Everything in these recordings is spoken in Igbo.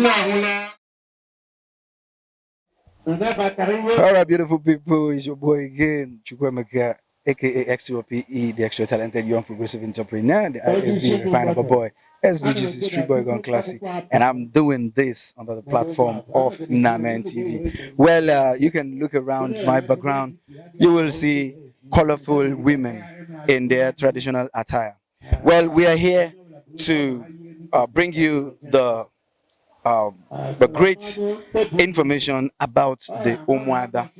All right, beautiful people, it's your boy again, Chukwemeka, aka XOPE, the extra talented young progressive entrepreneur, the IFB refinable boy, SBGC Street Boy Gone Classic, and I'm doing this under the platform of Namen TV. Well, you can look around my background, you will see colorful women in their traditional attire. Well, we are here to bring you the great information about the Umuada.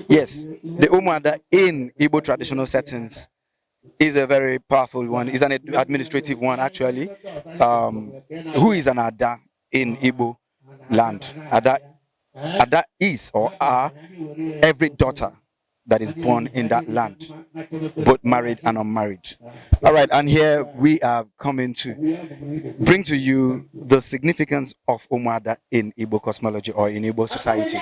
Yes, the Umuada in Igbo traditional settings is a very powerful one. It's an administrative one, actually. Who is an Ada in Igbo land? Ada is or are every daughter that is born in that land, both married and unmarried. All right, and here we are coming to bring to you the significance of Umuada in Igbo cosmology or in Igbo society.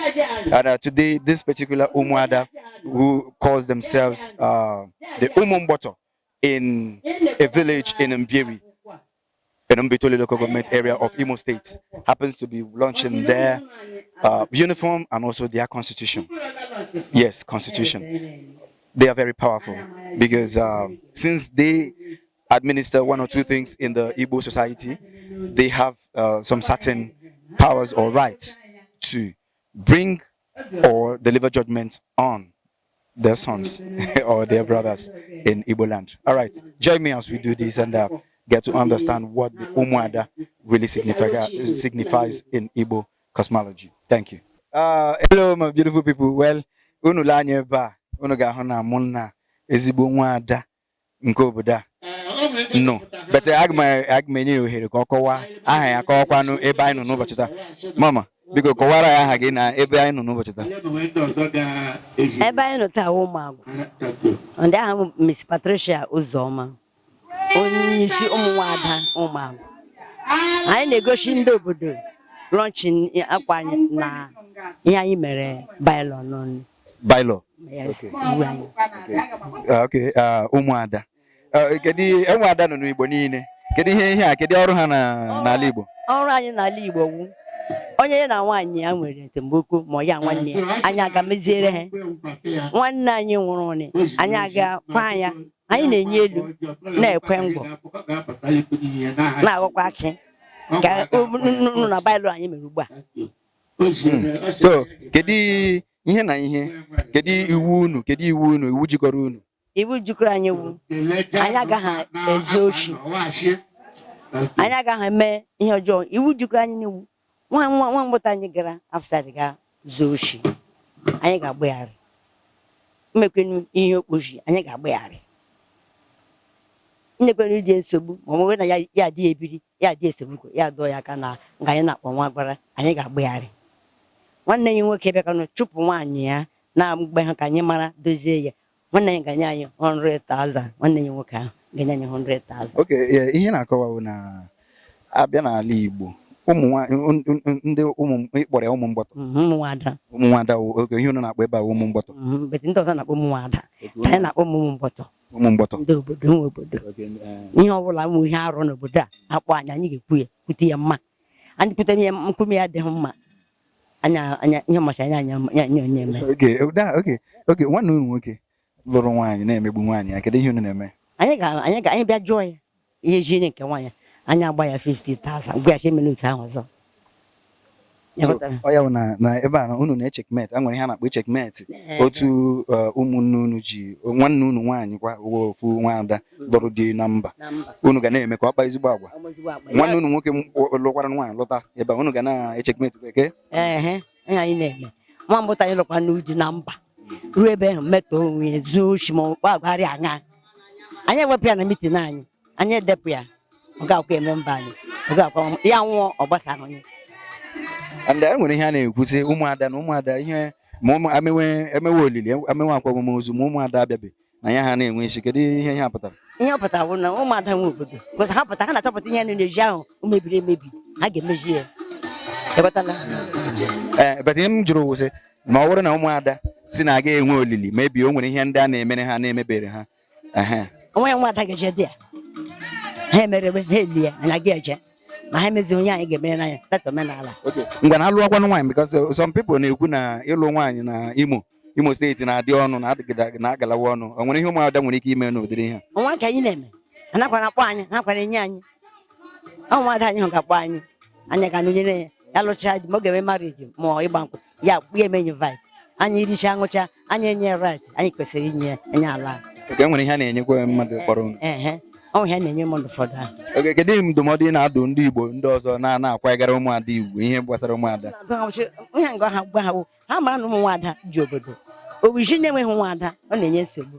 And today, this particular Umuada, who calls themselves the Umumboto in a village in Mbiri, in Mbitoli local government area of Imo State, happens to be launching their uniform and also their constitution. Yes, constitution. They are very powerful because since they administer one or two things in the Igbo society, they have some certain powers or rights to bring or deliver judgments on their sons or their brothers in Igbo land. All right, join me as we do this and get to understand what the Umuada really signifies in Igbo cosmology. Thank you. Hello, my beautiful people. Well, unu la anya ebe a, unu ga-ahụ na mụ na ezigbo nwa ada nke obodo a. No, but aga m enye ohere ka ọ kọwaa aha ya kọwakwanụ ebe anyị nọ n'ụbọchị taa. Mama, biko kọwara ya aha gị na ebe anyị nọ n'ụbọchị taa. Ebe anyị nọ taa Ụmụagwụ. Ndị ahụ Miss Patricia Uzoma, onye isi ụmụ nwaada Ụmụagwụ. Anyị na-egosi ndị obodo launching akwa anyị na ihe anyị mere bylaw n'ọnụ. Bylaw. Yes. Okay. Umuada. Kedu Umuada nọ n'Igbo niile? Kedu ihe a? Kedu ọrụ ha n'ala Igbo? Ọrụ anyị n'ala Igbo wu onye na nwaanyị ya nwere esemokwu ma ya nwanne ya anyị aga meziere ha. Nwanne anyị nwụrụ ni anyị aga kwa ya. Anyị na-enye elu na-ekwe ngwọ na-agwakwa akị ka unu na bylaw anyị mere ugbu a. So, kedu ihe na ihe? Kedu iwu unu? Iwu jikọrọ unu? Iwu jikọrọ anyị wu anyị agaghị ezu oshi, anyị agaghị eme ihe ọjọọ. Iwu jikọrọ anyị n'iwu nwa mgbọta anyị gara after ga zuo oshi, anyị ga-agbagharị. Mmekwenu ihe okposhi, anyị ga-agbagharị. Nnekwenu ije nsogbu ma ọ bụ na ya adị ebiri ya adị esemokwu ya dọọ ya aka na nga anyị na-akpọ nwa gbara, anyị ga-agbagharị. Nwanne anyị nwoke bịakanụ chụpụ nwaanyị ya na mgbe ha ka anyị mara dozie ya. Nwanne anyị ga-nye anyị 100,000. Nwanne anyị nwoke ahụ ga-enye anyị 100,000. Okay, ihe na-akọwa na abịa n'ala Igbo ndị ịkpọrọ ya ụmụ mgbọtọ. Ụmụ nwaada oge ihe unu na-akpọ ebe a ụmụ mgbọtọ. Ndị ọzọ na-akpọ ụmụ nwaada, anyị na-akpọ ụmụ mgbọtọ. Ụmụ mgbọtọ. Ndị obodo nwe obodo. Ihe ọbụla ụmụ ihe arụ n'obodo a akpọ anyị ga-ekwu ya kwute ya mma. Anyị kwute ya nkwume ya adịghị mma. Anya ihe ọmacha anyị onye eme. Okay, nwanne unu nwoke lụrụ nwaanyị na-emegbu nwaanyị ya, kedu ihe unu na-eme? Anyị bịa jụọ ya ihe jiri nke nwaanyị anyị agba ya 50,000 gwa ya chi minute ahụ ọzọ. Ọ ya bụ na ebe a unu na-echekmate, a nwere ihe a na-akpọ echekmate. Otu ụmụnne unu ji nwanne unu nwaanyị kwa ofu nwaada dọrọ dị na mba, unu ga na-eme ka ọ kpaa ezigbo agwa. Nwanne unu nwoke lụkwara nwaanyị lụta ebe unu ga na-echekmate eke. Ihe anyị na-eme nwa mbụta anyị lụkwa n'ụdị na mba ruo ebe ahụ metọ onwe ya zuo oshi ma gbagharị aṅa. Anyị ewepụ ya na mitin anyị edepụ ya ọ ga-akwa eme mba anyị ọ ga-akwa ya nwụọ ọ gbasara onye. And I nwere ihe a na-ekwusi ụmụada ihe ma emewe olili emewe akwamozu ma ụmụada abịabe na ya ha na-enwe isi. Kedu ihe ha pụtara? Ihe ọ pụtara bụ na ụmụada nwe obodo kwesịrị ha pụta ha na-achọpụta ihe na-eji ahụ o mebiri emebi ha ga-emeji ya. But ihe m jụrụ wụsị ma ọ bụrụ na ụmụada si na aga enwe olili mebi o nwere ihe ndị a na-emere ha na-emebere ha. Onwe ya ụmụada ga-eje dị ya ha emerebe ha eli ya anyị aga eje ma ha mezi onye anyị ga-emere n'anya tata omenala. Okay. Ngwa na alụọkwanụ nwaanyị because some people na-ekwu na ịlụ nwaanyị na Imo steeti na-adị ọnụ na agalawa ọnụ. O nwere ihe ụmụada nwere ike ime n'ụdịrị ihe? Ọnwa ka anyị na-eme anakwa na-akpọ anyị nakwa na-enye anyị ụmụada anyị hụ ga-akpọ anyị ga nụnyere ya ya lụchaa di ma ọ ga-eme marriage ma ịgba nkwụ ya kpụ eme invite anyị iricha ṅụcha anyị enye right anyị kwesịrị inye anyị ala. Oke, nwere ihe a na-enyekwa mmadụ kpọrọ unu. Ọ ihe na-enye mmadụ ụfọdụ ahụ. Oke, kedu ndụmọdụ ị na-adụ ndị Igbo ndị ọzọ na-akwanyegara ụmụada Igbo ihe gbasara ụmụada? Ihe nga ha gwa ha mara na ụmụ nwaada ji obodo obichi na-enweghị nwaada ọ na-enye nsogbu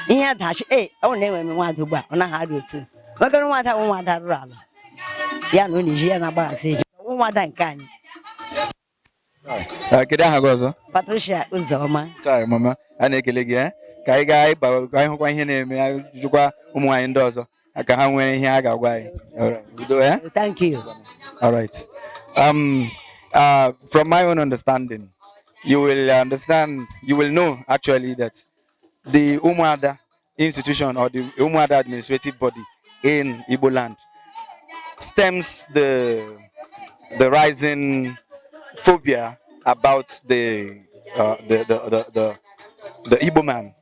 ihe adachi ọ na-enwe nwaada ugbu a ọ naghị arị otu megara nwaada bụ nwaada rụrụ ala ya na onye ji ya na-agbaghasị eji nwaada nke anyị. Kedu aha gị ọzọ? Patricia Uzoma. Chai mama, a na-ekele gị ka anyị gaa ịba ka anyị hụkwa ihe na-eme jụkwa ụmụ nwaanyị ndị ọzọ ka ha nwere ihe a ga-agwa anyị. Udo. Thank you. All right. From my own understanding, you will know actually that the Umuada institution or the Umuada administrative body in Igbo land stems the rising phobia about the Igbo man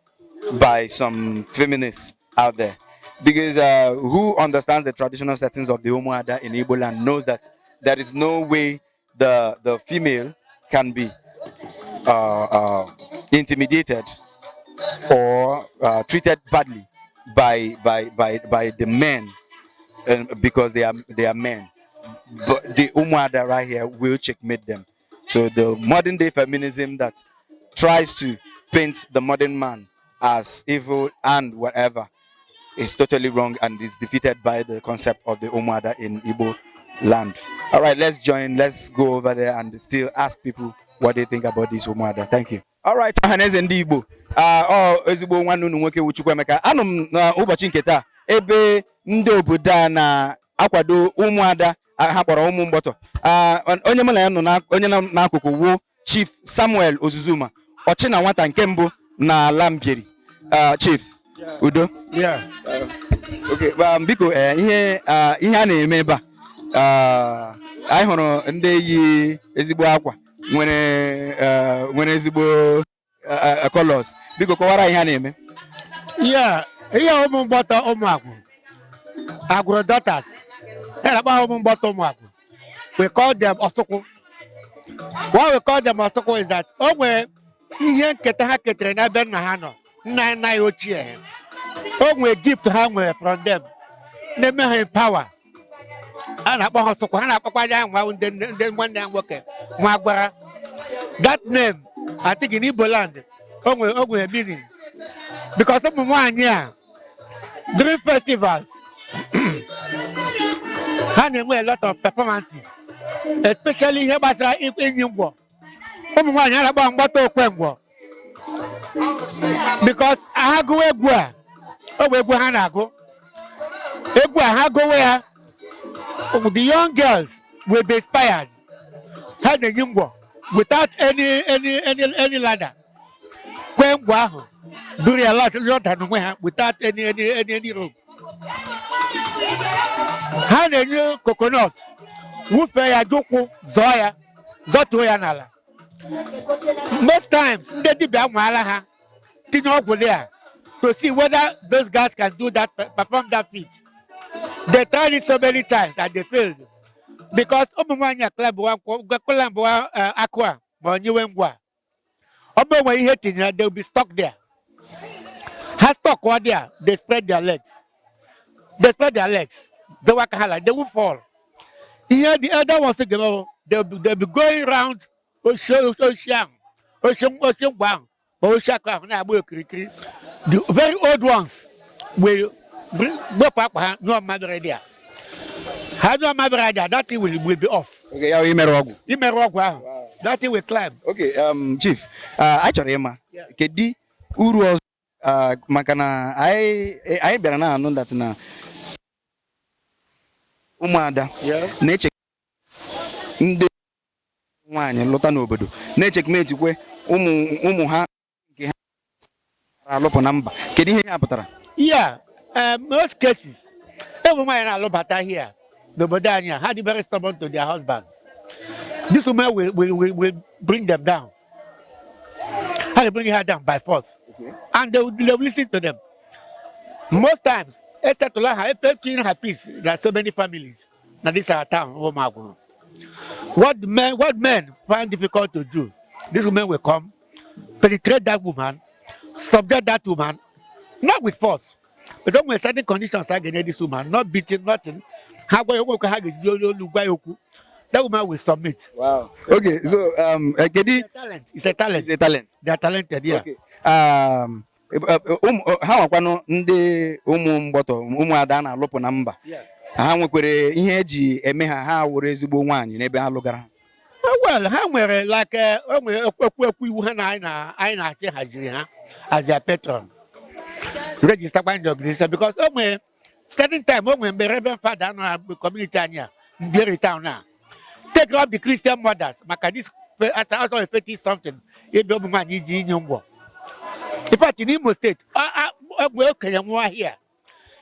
by some feminists out there, because who understands the traditional settings of the Umuada in Igbo land knows that there is no way the female can be intimidated or treated badly by the men because they are men. But the Umuada right here will checkmate them. So the modern day feminism that tries to paint the modern man as evil and whatever is totally wrong and is defeated by the concept of the Umuada in Igbo land. All right, let's go over there and still ask people what they think about this Umuada. Thank you. All right, Haneze ndị Igbo. Ezigbo nwanne unu nwoke Chukwuemeka. Anụ m na ụbọchị nke taa ebe ndị obodo a na-akwado Umuada ha kpọrọ ụmụ mgbọtọ. Onye mụ na ya nọ onye n'akụkụ wu Chief Samuel Ozuzuma, ọchị na nwata nke mbụ na ala Mbieri. Chief, udo? Yeah. Okay, biko ihe a na-eme ebe a. Anyị hụrụ ndị yi ezigbo akwa nwere ezigbo colors. Biko kọwara ihe a na-eme. Yeah, ihe ụmụ mgbọtọ ụmụ agwụrụ daughters. We call them Osoko. Why we call them Osoko is that we gift her from them. They make her power. And that name, I think in Igbo land, meaning because of 1 year during festivals. And a lot of performances, especially here in Igbo. Because I go where the young girls will be inspired. Had the Igbo without any ladder. During a lot without any rope. Ha na-enye coconut wufe ya jukwu zọtuo ya n'ala. Most times ndị dibịa nwaala ha tinye ọgwụ there to see whether those guys can do that, perform that feat. They tried it so many times and they failed because ụmụ nwaanyị akụla mbụ akwa ma onyewe ngwa ọ bụ enwe ihe tinyere, they will be stuck there. Ha stuck there, they spread their legs. They work hard, they will fall. Here the elder ones they'll be going around the very old ones will that thing will be off. Okay, wow. That thing will climb. Okay, Chief, actually, Kedi uru makana I bịara na anụ that na Umuada na-eche ndị nwaanyị lọta n'obodo na-echekmeti kwe ụmụ ha nke ha alụpụ na mba. Kedu ihe ya pụtara? Yeah, most cases ụmụ nwaanyị na-alụbata here The Bodania had been very stubborn to their husbands. This woman will bring them down. How they bring her down by force. Okay. And they will listen to them. Most times, except to learn her, her peace. There are so many families. Now this is our town. Oh my God. What men find difficult to do, this woman will come, penetrate that woman, subject that woman, not with force, but when certain conditions against this woman, not beating, nothing. That woman will submit. Wow. Okay, so It's a talent. It's a talent. It's a talent. They are talented, yeah. Okay. Ha nwakwanu ndị ụmụ mgbọtọ ụmụada na-alụpụ na mba. Ha nwekwere ihe eji eme ha were ezigbo nwaanyị n'ebe ha lụgara. Well, ha nwere like ekwu iwu ha na anyị na-achị hajiri ha as their patron. Register by the organization because starting time mgbe Reverend Father na community anya Mbieri town now. Take up the Christian mothers. Maka this as also effective something. In fact, in Imo State, here.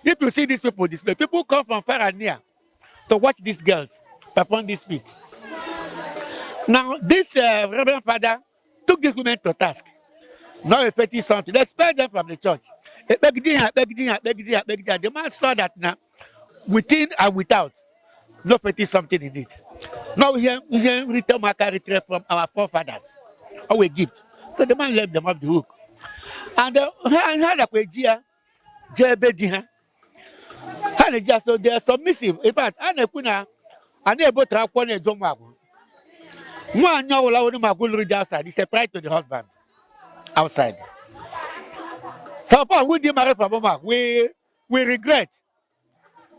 If you see these people display, people come from far and near to watch these girls perform this feat. Now, this Reverend Father took these women to task. Not effective something. They expelled them from the church. The man saw that now, within and without, no effective something in it. Now we hear return retrieve from our forefathers. Our gift. So the man left them off the hook. And so they are submissive. In fact, unable to have one outside. He said pride to the husband outside. So we did marry from Mama. We regret.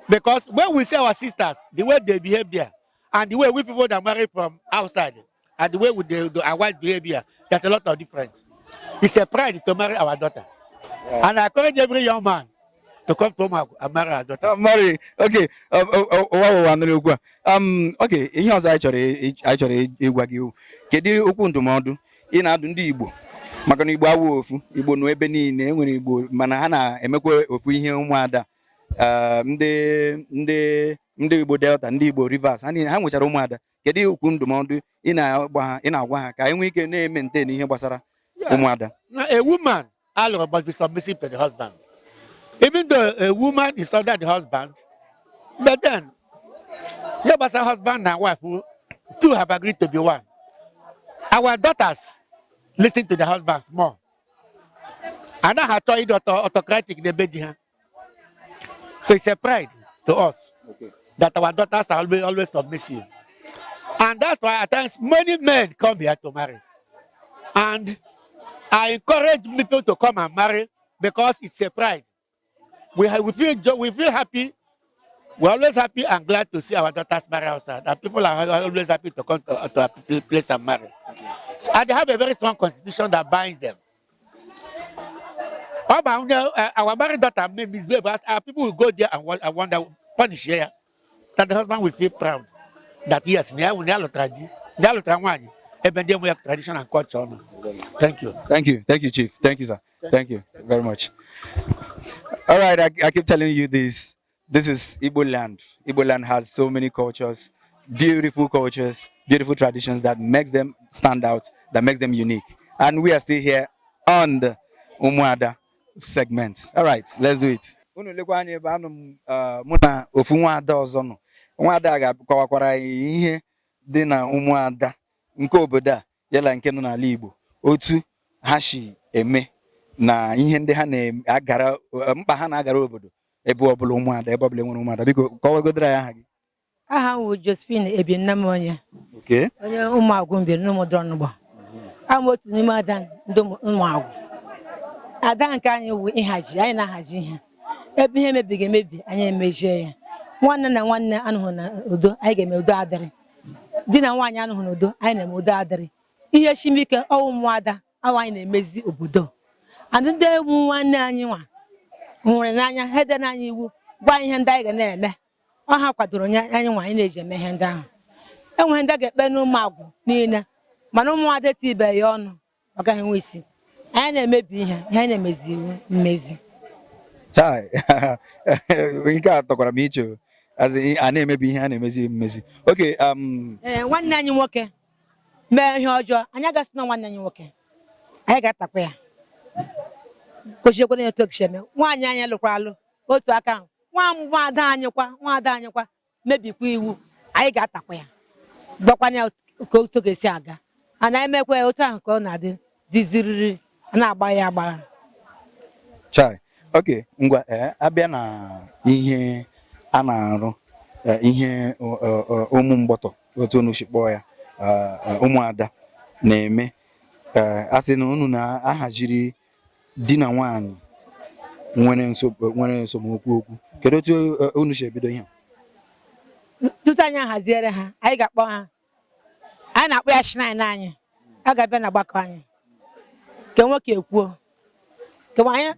Because when we see our sisters, the way they behave there, and the way we people that marry from outside, and the way our wives behave here, there's a lot of difference. It's a pride to marry our daughter. Yeah. And I encourage every young man to come to Omagu and marry our daughter. Marry, okay. Okay, ihe ọzọ anyị chọrọ ịgwa gị. Kedu okwu ndụmọdụ ị na-adụ ndị Igbo? Maka na Igbo awụ ofu, Igbo nọ ebe niile, enwere Igbo mana ha na-emekwa ofu ihe ụmụada. Ndị Igbo Delta, ndị Igbo Rivers, ha nwechara ụmụada. Kedu okwu ndụmọdụ ị na-agwa ha ka anyị nwee ike na-maintain ihe gbasara ụmụada? A woman must be submissive to the husband. Even though a woman is under the husband, but then as a husband and wife who two have agreed to be one. Our daughters listen to the husbands more. And now her toy autocratic the bedi. So it's a pride to us that our daughters are always submissive. And that's why at times many men come here to marry. And I encourage people to come and marry because it's a pride. We feel happy. We're always happy and glad to see our daughters marry outside. And people are always happy to come to a place and marry. And they have a very strong constitution that binds them. Our married daughter may misbehave, but our people will go there and wonder, punish here, that the husband will feel proud. That yes, we have tradition and culture. Thank you. Thank you. Thank you, Chief. Thank you, sir. Thank you very much. All right, I keep telling you this. This is Igbo land. Igbo land has so many cultures, beautiful traditions that makes them stand out, that makes them unique. And we are still here on the Umuada segment. All right, let's do it. Muna ofu nwaada ọzọ nọ. Nwaada ga-akọwakwara ihe dị na Umuada nke obodo a yala nke nọ n'ala Igbo. Otu ha shi eme na ihe ndị ha na-agara mkpa ha na-agara obodo ebe ọbụla Umuada ebe ọbụla nwere Umuada. Biko kọwagodara ya aha gị. Aha wụ Josephine Ebiennamonya. Okay. Onye Ụmụagwụ mbiri n'Ụmụdọnụgbo. Ama otu n'ime ada ndị Ụmụagwụ. Ada nke anyị wụ ịhaji, anyị na-ahaji ihe. Ebe ihe mebiga emebi, anyị emejie ya. Nwanne na nwanne anụghị na udo, anyị ga-eme udo adịrị. Di na nwaanyị anụghị na udo, anyị na-eme udo adịrị. Ihe shimike ọwụ Ụmụada, awụ anyị na-emezi obodo. Andị ndị ewu nwanne anyị nwa hụrụ n'anya, ha ede n'anya iwu, gwa ihe ndị anyị ga na-eme. Ọ ha kwadoro anyị nwa anyị na-eji eme ihe ndị ahụ. Enweghị ndị ga-ekpe n'Ụmụagwụ niile, mana Ụmụada etibe ya ọnụ, ọ gaghị enwe isi. Anyị na-emebi ihe anyị na-emezi iwu mmezi. Chai, nke a tọkwara m iche. as in a na-emebi ihe a na-emezi emezi. Okay, nwanne anyị nwoke mee ihe ọjọọ anyị agasị na nwanne anyị nwoke anyị ga-atakwa ya kochiekwana ya tokisheme nwaanyị anyị lụkwara alụ otu aka ahụ nwaada anyị kwa mebikwa iwu anyị ga-atakwa ya gbakwana ya ka otu ga-esi aga a na-emekwa ya otu ahụ ka ọ na-adị ziziriri na-agba ya agbagha. Chai, okay, ngwa abịa na ihe a na-arụ ihe ụmụ mgbọtọ otu unu si kpọọ ya ụmụada na-eme asị na unu na-ahaziri di na nwaanyị nwere nsogbu okwu kedu otu unu si ebido ihe tutu anyị ahaziere ha anyị ga-akpọ ha anyị na-akpọ ya shrine anyị a ga-abịa na gbakọ anyị ke nwoke ekwuo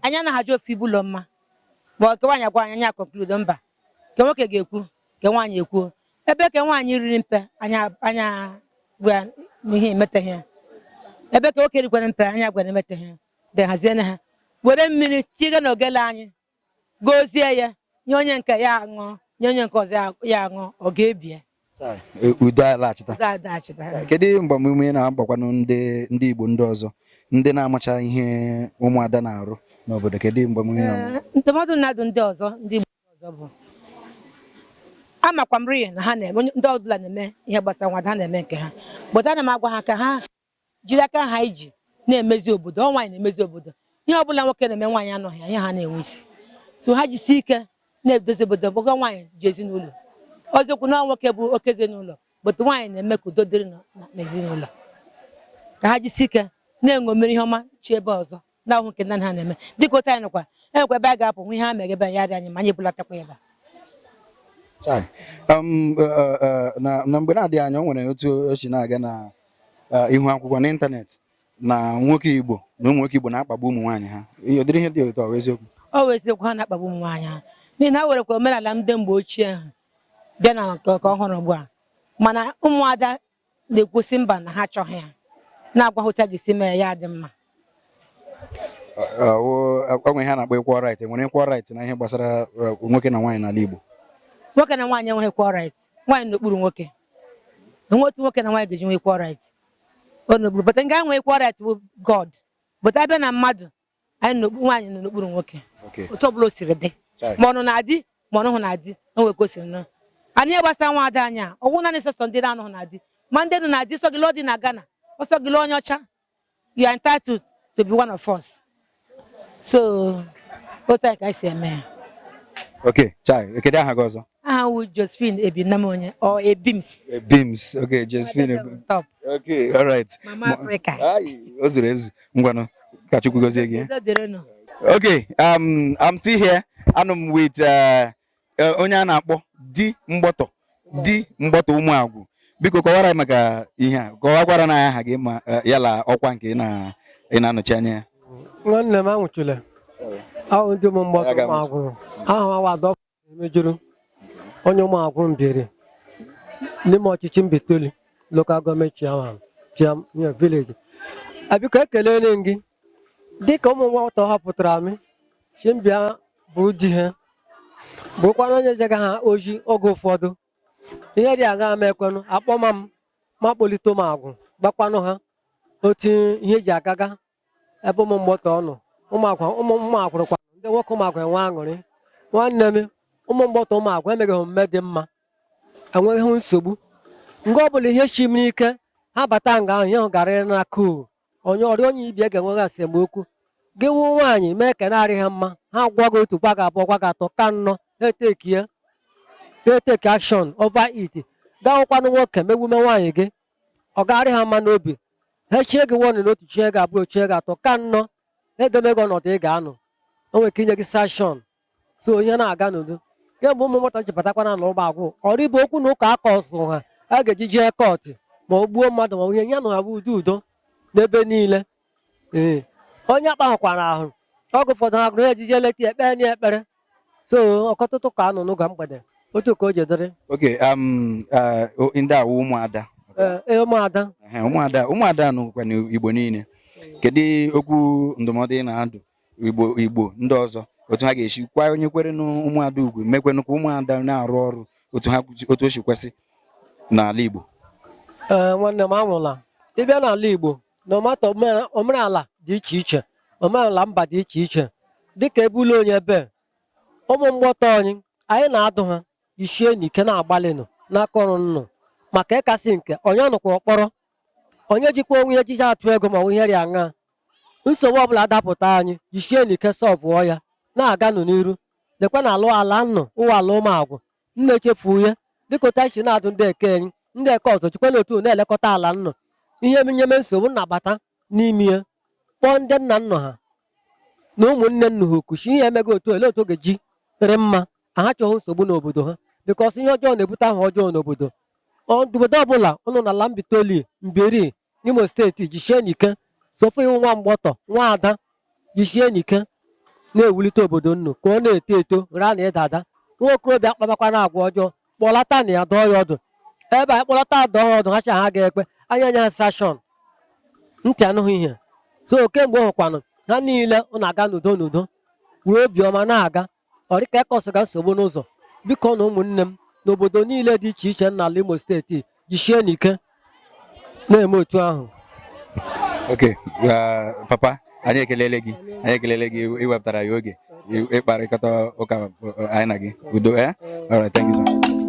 anyị anaghị ofe ibu ụlọ mma ma ke nwaanyị agwa anyị konkludo mba ke nwoke ga-ekwu ke nwaanyị ekwuo ebe ke nwaanyị riri mpe anya gwa n'ihe emeteghị ya ebe ke nwoke rikwere mpe anya gwa emeteghị de haziene ha were mmiri tinye n'ogele anyị gozie ya nye onye nke ya aṅụ nye onye nke ọzọ ya aṅụ ọ ga-ebie udo alaghachita. Kedu mgbamume na-agbakwanụ ndị Igbo ndị ọzọ ndị na-amacha ihe ụmụada na-arụ n'obodo kedu mgbamume ndụmọdụ na-adụ ndị ọzọ ndị Igbo ọzọ bụ amakwa m rie na ha na-eme ndị ọbụla na-eme ihe gbasara nwada ha na-eme nke ha but ana m agwa ha ka ha jiri aka ha iji na-emezi obodo nwaanyị na-emezi obodo ihe ọbụla nwoke na-eme nwaanyị anọghị ya ihe ha na-enwe isi so ha jisi ike na-edozi obodo bụga nwaanyị ji ezinụlọ ọzọkwu na nwoke bụ oke ezinụlọ but nwaanyị na-eme ka udo dịrị n'ezinụlọ ka ha jisi ike na-eṅomere ihe ọma chi ebe ọzọ na ahụ nke nna ha na-eme dịka otu anyị nọkwa enwekwa ebe a ga-apụ nwe ihe ha mere ebe ya dị anyị ma anyị ebulatakwa ebe na mgbe na-adịghị anya o nwere otu o si na-aga na ihu akwụkwọ n'ịntanetị na nwoke Igbo na ụmụ nwoke Igbo na-akpagbu ụmụ nwaanyị ha ụdịrị ihe dị otu ọ eziokwu eziokwu ha na-akpagbu ụmụ nwaanyị ha n'ihi na ha werekwa omenala ndị mgbe ochie ha bịa na nke ọhụrụ ugbu a mana ụmụada na-ekwusi mba na ha achọghị ya na-agwa otu a ga-esi mee ya dị mma onwe ha na-akpọ equal right nwere equal right na ihe gbasara nwoke na nwaanyị n'ala Igbo nwoke na nwaanyị enweghị equal right nwaanyị n'okpuru nwoke enwe otu nwoke na nwaanyị ga-eji nwe equal right ọ n'okpuru bụta nga nwe equal right bụ God bụta abịa na mmadụ anyị nwaanyị nọ n'okpuru nwoke otu ọbụla o siri dị ma ọnụ na-adị ma ọnụhụ na-adị onwe ka o siri nọ ana ihe gbasara nwaada anya ọgwụ naanị sọsọ ndị na-anụhụ na-adị ma ndị nọ na-adị sọgịlị ọ dị na Ghana ọsọgịlị onye ọcha you are entitled to be one of us so otu anyị ka anyị si eme ya. Okay, Chai, kedu aha gị ọzọ? Aha wụ Josephine Ebinamonye or Ebims. Ebims, okay, Josephine. Top. Okay, all right. Mama Africa. O zuru ezu. Ngwanụ, ka Chukwu gozie gị. Okay, I'm still here. I'm with onye a na-akpọ di mgbọtọ Ụmụagwụ. Biko kọwara maka ihe a. Kọwakwara na aha gị ma yala ọkwa nke ị na-anọchi anya ya. Nwanne m anwụchule. Ahụ ndị mgbọtọ Ụmụagwụ. Ahụ awa mejuru onye Ụmụagwụ mbiri n'ime ọchịchị Mbitoli local government chairman village. Abiko ekelele gị dịka ụmụ nwata họpụtara m chimbịa bụ di ha bụkwana onye jega ha oji oge ụfọdụ ihe dị aga ama ekwenụ akpọma m ma kpolite Ụmụagwụ gbakwanụ ha otu ihe ji agaga ebe ụmụ mgbọtọ ọnụ Ụmụagwụrụkwa ndị nwoke Ụmụagwụ enwe aṅụrị nwanne m ụmụ mgbọtọ Ụmụagwụ emeghị omume dị mma enweghị nsogbu mgbe ọbụla ihe chimiri ike ha bata nga ahụ ihe ahụ garịrị n'aka onye ọrịa onye ibie ga-enweghị esemokwu gị wụ nwaanyị mee ka narị ha mma ha gwa gị otu gwa gị abụọ gwa gị atọ ka nnọ eteki akshọn over it gawụkwanụ nwoke megbume nwaanyị gị ọ garị ha mma n'obi ha chie gị wọnụ n'otu chie gị abụọ chie gị atọ ka nnọ edemego ọnọdụ ị ga-anọ o nwere ike inye gị sashọn so onye na-aga n'udo kemgbe ụmụ nwata jibatakwana na Ụmụagwụ ọrụ ịbụ okwu na ụka aka ọsụ ha a ga-eji jee kọtụ ma ọ gbuo mmadụ ma ihe ya na ha bụ udo n'ebe niile ee onye akpahụkwara ahụ ọgụ ụfọdụ ha gụrụ ejiji eleta ekpere na ekpere so ọkọtụtụ ka anọ n'ụga mgbede otu ka o jedere. Okay, ndị a ụmụada. Ụmụada nụkwa n'Igbo niile. Kedu okwu ndụmọdụ ị na-adụ Igbo ndị ọzọ otu ha ga-esi kwa onye kwere n'ụmụada ugwu mekwenụ ka ụmụada na-arụ ọrụ otu o si kwesị n'ala Igbo. Nwanne m anwụla ịbịa n'ala Igbo na ọmata omenala dị iche iche, omenala mba dị iche iche, dịka ebulu onye be ụmụ mgbọtọ anyị na-adụ ha ichie n'ike na-agbalịnụ n'aka ọrụ nnụ maka ịkasị nke onye nụkwa ọkpọrọ onye jikwa onwe ya ejiji atụ ego ma ọ ihe rịa aṅa nsogbu ọbụla dapụta anyị ichie n'ike sọvụọ ya na-aganụ n'iru lekwa na alụ ala nnụ ụwa ala ụmụagwụ nna echefu ihe dịka ụta isi na-adụ ndị eke enyi ndị eke ọzọ jikwa n'otu na-elekọta ala nnụ ihe menyeme nsogbu na-abata n'ime ya kpọọ ndị nna nnọ ha na ụmụnne nnu ha okuchi ihe emego otu ele otu oge ji rị mma ha chọghị nsogbu n'obodo ha bikọs ihe ọjọọ na-ebute aha ọjọọ n'obodo obodo ọbụla ụnụ na ala Mbitoli Mberi n'Imo steeti jichie n'ike sofu iwu nwa mgbọtọ nwa ada jichie n'ike na-ewulite obodo nnu ka ọ na-eto eto raa na ịdada nwa okorobịa akpabakwana agwa ọjọọ kpọlata na ya dọọ ya ọdụ ebe anyị kpọlata adọọ ya ọdụ ha cha ha ga-ekpe anya anya sashọn ntị anụghị ihe so kemgbe ọ hụkwanụ ha niile ọ na-aga n'udo n'udo wee obiọma na-aga ọ dịka ịkọsịga nsogbu n'ụzọ biko na ụmụnne m n'obodo niile dị iche iche n'ala Imo steeti jichie n'ike na-eme otu ahụ. Okay, papa anyị ekelele gị iwepụtara ya oge ịkparịkọta ụka anyị na gị udo. All right, thank you so much.